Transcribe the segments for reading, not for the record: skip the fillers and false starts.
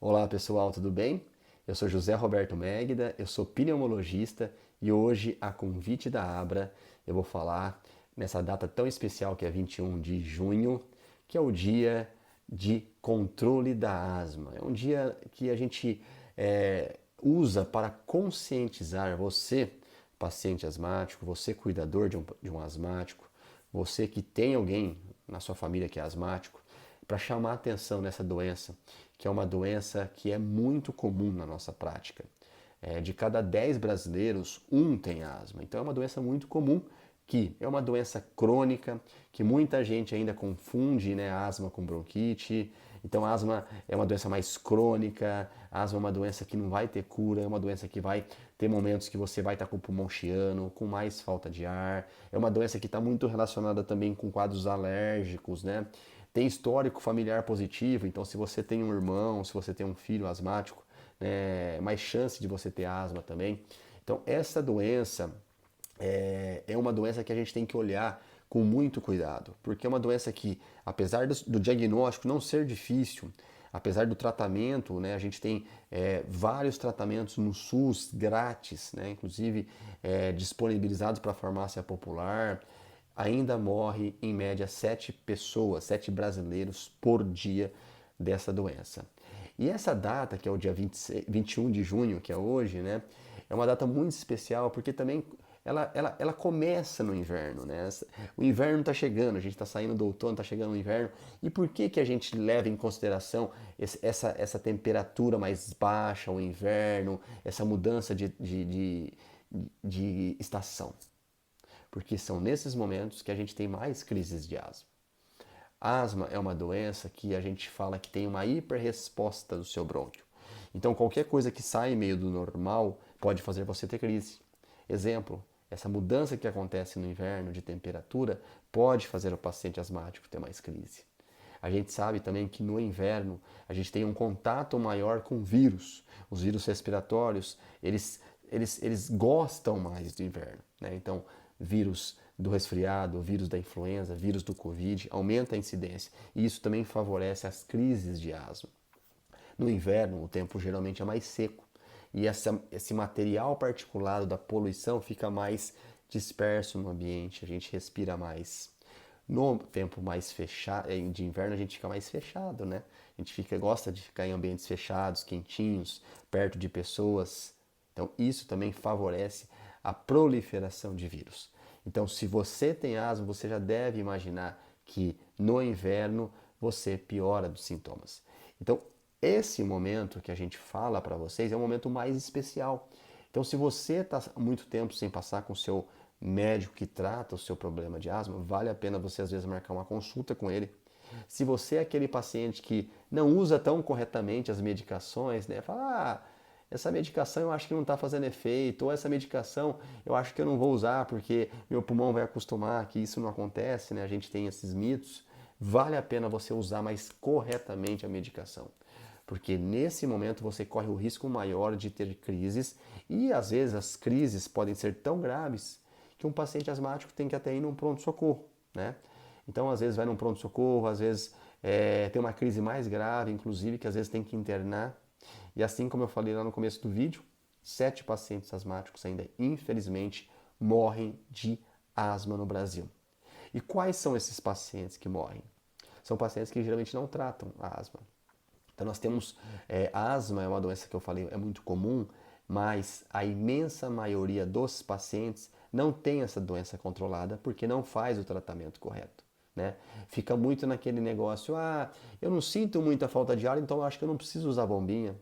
Olá pessoal, tudo bem? Eu sou José Roberto Megda, eu sou pneumologista e hoje, a convite da Abra, eu vou falar nessa data tão especial que é 21 de junho, que é o dia de controle da asma. É um dia que a gente usa para conscientizar você, paciente asmático, você cuidador de um asmático, você que tem alguém na sua família que é asmático, para chamar a atenção nessa doença, que é uma doença que é muito comum na nossa prática. De cada 10 brasileiros, um tem asma. Então é uma doença muito comum, que é uma doença crônica, que muita gente ainda confunde, né, asma com bronquite. Então a asma é uma doença mais crônica, a asma é uma doença que não vai ter cura, é uma doença que vai ter momentos que você vai estar com o pulmão chiando, com mais falta de ar. É uma doença que está muito relacionada também com quadros alérgicos, né? Tem histórico familiar positivo, então se você tem um irmão, se você tem um filho asmático, mais chance de você ter asma também. Então essa doença é uma doença que a gente tem que olhar com muito cuidado, porque é uma doença que, apesar do diagnóstico não ser difícil, apesar do tratamento, né, a gente tem vários tratamentos no SUS grátis, né, inclusive disponibilizados para a farmácia popular, ainda morre em média 7 pessoas, 7 brasileiros por dia dessa doença. E essa data, que é o dia 21 de junho, que é hoje, né, é uma data muito especial porque também ela começa no inverno, né? O inverno está chegando, a gente está saindo do outono, está chegando o inverno. E por que que a gente leva em consideração essa temperatura mais baixa, o inverno, essa mudança de estação? Porque são nesses momentos que a gente tem mais crises de asma. A asma é uma doença que a gente fala que tem uma hiperresposta do seu brônquio. Então, qualquer coisa que sai meio do normal pode fazer você ter crise. Exemplo, essa mudança que acontece no inverno de temperatura pode fazer o paciente asmático ter mais crise. A gente sabe também que no inverno a gente tem um contato maior com vírus. Os vírus respiratórios, eles gostam mais do inverno, né? Então, vírus do resfriado, vírus da influenza, vírus do Covid, aumenta a incidência. E isso também favorece as crises de asma. No inverno, o tempo geralmente é mais seco e esse material particulado da poluição fica mais disperso no ambiente, a gente respira mais. No tempo mais fechado, de inverno, a gente fica mais fechado, né? A gente gosta de ficar em ambientes fechados, quentinhos, perto de pessoas. Então, isso também favorece a proliferação de vírus. Então, se você tem asma, você já deve imaginar que no inverno você piora dos sintomas. Então, esse momento que a gente fala para vocês é um momento mais especial. Então, se você está muito tempo sem passar com o seu médico que trata o seu problema de asma, vale a pena você às vezes marcar uma consulta com ele. Se você é aquele paciente que não usa tão corretamente as medicações, né? Fala, essa medicação eu acho que não está fazendo efeito, ou essa medicação eu acho que eu não vou usar porque meu pulmão vai acostumar que isso não acontece, né? A gente tem esses mitos. Vale a pena você usar mais corretamente a medicação. Porque nesse momento você corre o risco maior de ter crises e às vezes as crises podem ser tão graves que um paciente asmático tem que até ir num pronto-socorro, né? Então às vezes vai num pronto-socorro, às vezes tem uma crise mais grave, inclusive, que às vezes tem que internar. E assim como eu falei lá no começo do vídeo, 7 pacientes asmáticos ainda, infelizmente, morrem de asma no Brasil. E quais são esses pacientes que morrem? São pacientes que geralmente não tratam a asma. Então nós temos, a asma é uma doença que eu falei, é muito comum, mas a imensa maioria dos pacientes não tem essa doença controlada porque não faz o tratamento correto, né? Fica muito naquele negócio, eu não sinto muita falta de ar, então eu acho que eu não preciso usar bombinha.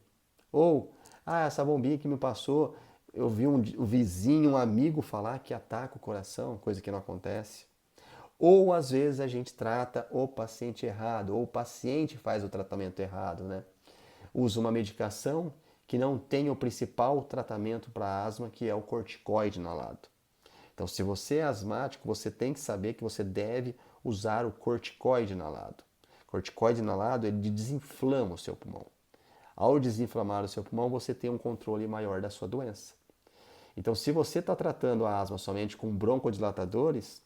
Ou, essa bombinha que me passou, eu vi um vizinho, um amigo falar que ataca o coração, coisa que não acontece. Ou às vezes a gente trata o paciente errado, ou o paciente faz o tratamento errado, né? Usa uma medicação que não tem o principal tratamento para asma, que é o corticoide inalado. Então, se você é asmático, você tem que saber que você deve usar o corticoide inalado. O corticoide inalado, ele desinflama o seu pulmão. Ao desinflamar o seu pulmão, você tem um controle maior da sua doença. Então, se você está tratando a asma somente com broncodilatadores,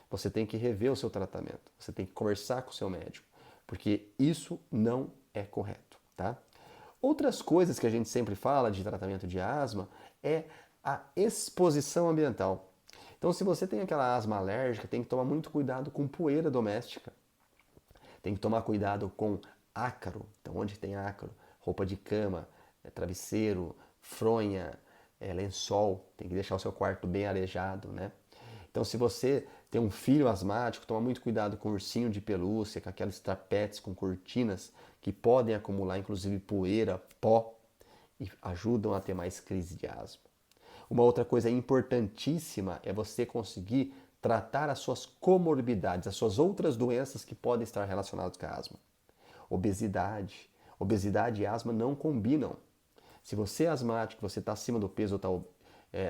você tem que rever o seu tratamento. Você tem que conversar com o seu médico, porque isso não é correto, tá? Outras coisas que a gente sempre fala de tratamento de asma é a exposição ambiental. Então, se você tem aquela asma alérgica, tem que tomar muito cuidado com poeira doméstica. Tem que tomar cuidado com ácaro. Então, onde tem ácaro? Roupa de cama, travesseiro, fronha, lençol. Tem que deixar o seu quarto bem arejado, né? Então, se você tem um filho asmático, toma muito cuidado com ursinho de pelúcia, com aqueles tapetes com cortinas que podem acumular, inclusive, poeira, pó e ajudam a ter mais crise de asma. Uma outra coisa importantíssima é você conseguir tratar as suas comorbidades, as suas outras doenças que podem estar relacionadas com a asma. Obesidade. Obesidade e asma não combinam. Se você é asmático, você está acima do peso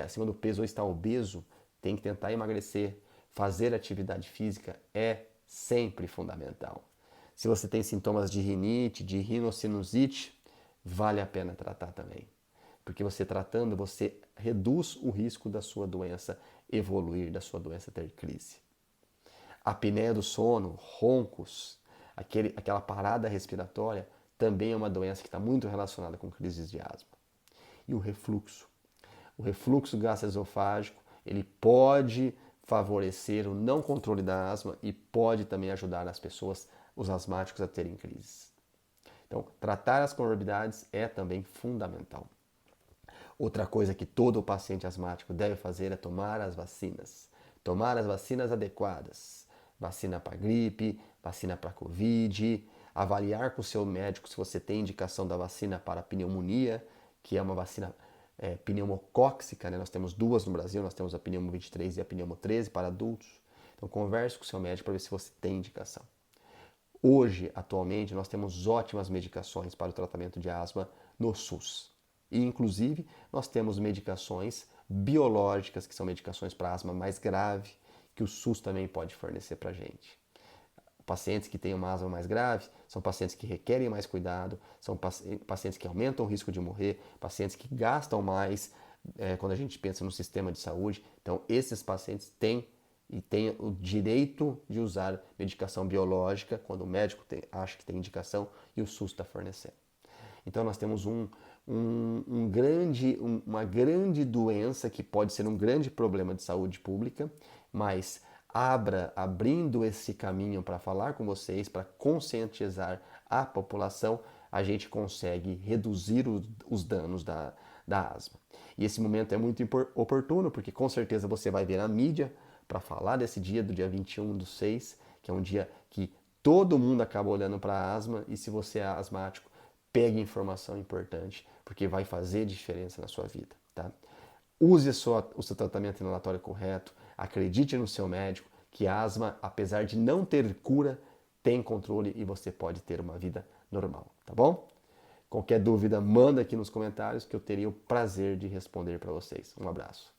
acima do peso ou está obeso, tem que tentar emagrecer. Fazer atividade física é sempre fundamental. Se você tem sintomas de rinite, de rinocinusite, vale a pena tratar também. Porque você tratando, você reduz o risco da sua doença evoluir, da sua doença ter crise. A apneia do sono, roncos, aquela parada respiratória, também é uma doença que está muito relacionada com crises de asma. E o refluxo. O refluxo gastroesofágico, ele pode favorecer o não controle da asma e pode também ajudar as pessoas, os asmáticos, a terem crises. Então, tratar as comorbidades é também fundamental. Outra coisa que todo paciente asmático deve fazer é tomar as vacinas. Tomar as vacinas adequadas. Vacina para gripe, vacina para Covid, avaliar com o seu médico se você tem indicação da vacina para pneumonia, que é uma vacina pneumocóxica, né? Nós temos duas no Brasil, nós temos a pneumo 23 e a pneumo 13 para adultos. Então converse com o seu médico para ver se você tem indicação. Hoje, atualmente, nós temos ótimas medicações para o tratamento de asma no SUS. E, inclusive, nós temos medicações biológicas, que são medicações para asma mais grave, que o SUS também pode fornecer para a gente. Pacientes que têm uma asma mais grave são pacientes que requerem mais cuidado, são pacientes que aumentam o risco de morrer, pacientes que gastam mais quando a gente pensa no sistema de saúde. Então, esses pacientes têm o direito de usar medicação biológica quando o médico acha que tem indicação e o SUS está fornecendo. Então, nós temos uma grande doença que pode ser um grande problema de saúde pública, mas abrindo esse caminho para falar com vocês, para conscientizar a população, a gente consegue reduzir os danos da asma. E esse momento é muito oportuno, porque com certeza você vai ver na mídia para falar desse dia, do dia 21/6, que é um dia que todo mundo acaba olhando para a asma, e se você é asmático, pegue informação importante, porque vai fazer diferença na sua vida, tá? Use o seu tratamento inalatório correto, acredite no seu médico que a asma, apesar de não ter cura, tem controle e você pode ter uma vida normal, tá bom? Qualquer dúvida, manda aqui nos comentários que eu teria o prazer de responder para vocês. Um abraço.